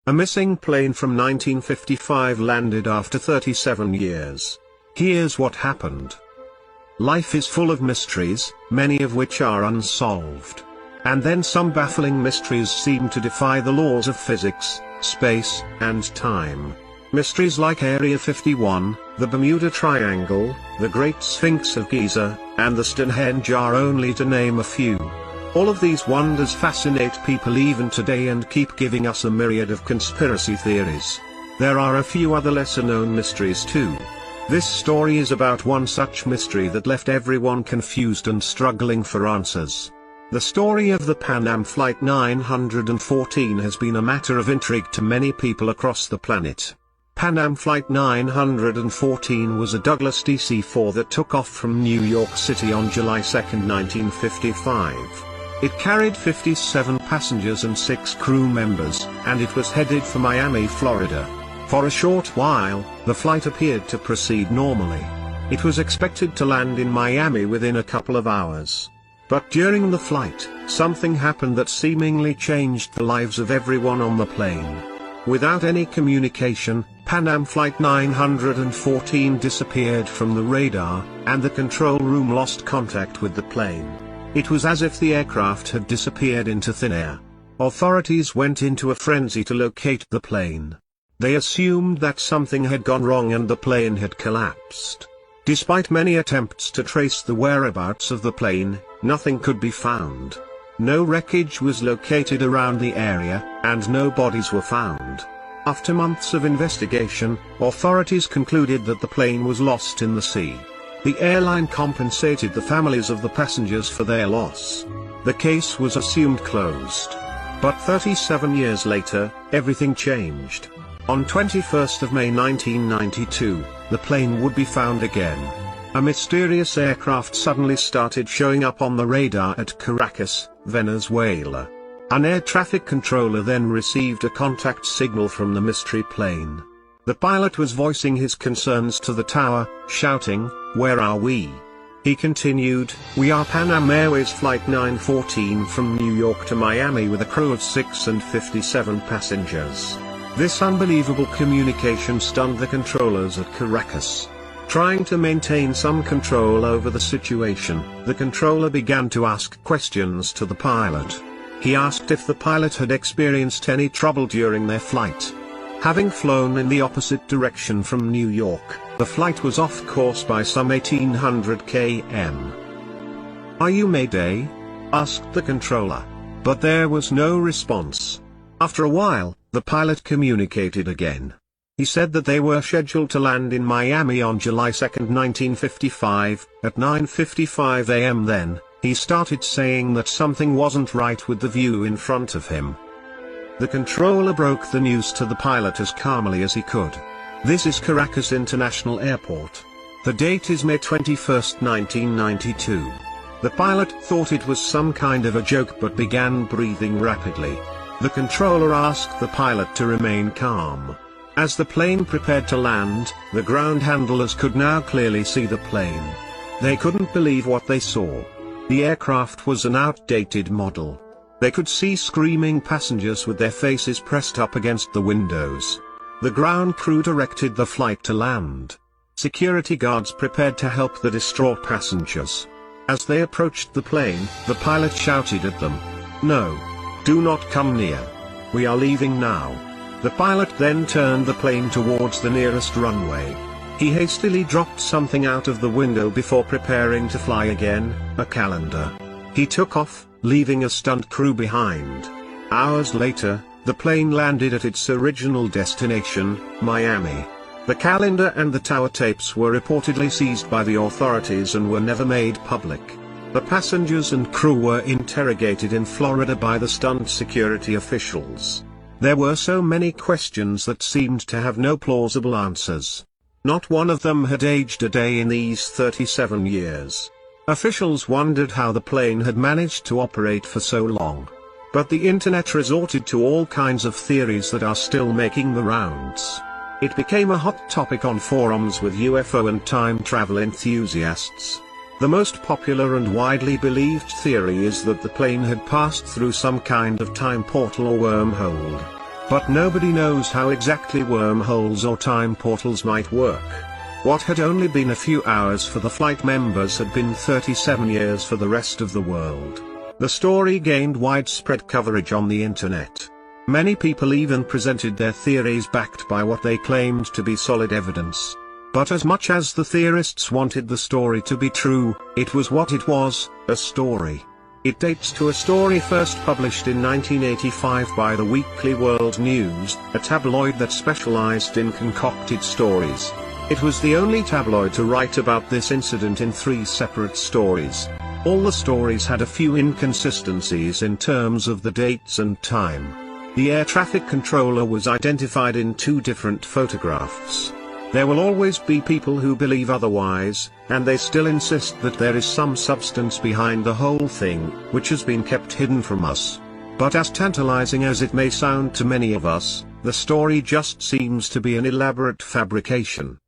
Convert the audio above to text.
A missing plane from 1955 landed after 37 years. Here's what happened. Life is full of mysteries, many of which are unsolved. And then some baffling mysteries seem to defy the laws of physics, space, and time. Mysteries like Area 51, the Bermuda Triangle, the Great Sphinx of Giza, and the Stonehenge are only to name a few. All of these wonders fascinate people even today and keep giving us a myriad of conspiracy theories. There are a few other lesser-known mysteries too. This story is about one such mystery that left everyone confused and struggling for answers. The story of the Pan Am Flight 914 has been a matter of intrigue to many people across the planet. Pan Am Flight 914 was a Douglas DC-4 that took off from New York City on July 2, 1955. It carried 57 passengers and 6 crew members, and it was headed for Miami, Florida. For a short while, the flight appeared to proceed normally. It was expected to land in Miami within a couple of hours. But during the flight, something happened that seemingly changed the lives of everyone on the plane. Without any communication, Pan Am Flight 914 disappeared from the radar, and the control room lost contact with the plane. It was as if the aircraft had disappeared into thin air. Authorities went into a frenzy to locate the plane. They assumed that something had gone wrong and the plane had collapsed. Despite many attempts to trace the whereabouts of the plane, nothing could be found. No wreckage was located around the area, and no bodies were found. After months of investigation, authorities concluded that the plane was lost in the sea. The airline compensated the families of the passengers for their loss. The case was assumed closed. But 37 years later, everything changed. On 21st of May 1992, the plane would be found again. A mysterious aircraft suddenly started showing up on the radar at Caracas, Venezuela. An air traffic controller then received a contact signal from the mystery plane. The pilot was voicing his concerns to the tower, shouting, "Where are we?" He continued, "We are Pan Am Airways Flight 914 from New York to Miami with a crew of 6 and 57 passengers." This unbelievable communication stunned the controllers at Caracas. Trying to maintain some control over the situation, the controller began to ask questions to the pilot. He asked if the pilot had experienced any trouble during their flight. Having flown in the opposite direction from New York, the flight was off course by some 1800 km. "Are you Mayday?" asked the controller. But there was no response. After a while, the pilot communicated again. He said that they were scheduled to land in Miami on July 2, 1955, at 9:55 a.m. Then, he started saying that something wasn't right with the view in front of him. The controller broke the news to the pilot as calmly as he could. "This is Caracas International Airport. The date is May 21, 1992. The pilot thought it was some kind of a joke but began breathing rapidly. The controller asked the pilot to remain calm. As the plane prepared to land, the ground handlers could now clearly see the plane. They couldn't believe what they saw. The aircraft was an outdated model. They could see screaming passengers with their faces pressed up against the windows. The ground crew directed the flight to land. Security guards prepared to help the distraught passengers. As they approached the plane, the pilot shouted at them, "No. Do not come near. We are leaving now." The pilot then turned the plane towards the nearest runway. He hastily dropped something out of the window before preparing to fly again, a calendar. He took off, leaving a stunt crew behind. Hours later, the plane landed at its original destination, Miami. The calendar and the tower tapes were reportedly seized by the authorities and were never made public. The passengers and crew were interrogated in Florida by the stunt security officials. There were so many questions that seemed to have no plausible answers. Not one of them had aged a day in these 37 years. Officials wondered how the plane had managed to operate for so long. But the internet resorted to all kinds of theories that are still making the rounds. It became a hot topic on forums with UFO and time travel enthusiasts. The most popular and widely believed theory is that the plane had passed through some kind of time portal or wormhole. But nobody knows how exactly wormholes or time portals might work. What had only been a few hours for the flight members had been 37 years for the rest of the world. The story gained widespread coverage on the internet. Many people even presented their theories backed by what they claimed to be solid evidence. But as much as the theorists wanted the story to be true, it was what it was, a story. It dates to a story first published in 1985 by the Weekly World News, a tabloid that specialized in concocted stories. It was the only tabloid to write about this incident in 3 separate stories. All the stories had a few inconsistencies in terms of the dates and time. The air traffic controller was identified in 2 different photographs. There will always be people who believe otherwise, and they still insist that there is some substance behind the whole thing, which has been kept hidden from us. But as tantalizing as it may sound to many of us, the story just seems to be an elaborate fabrication.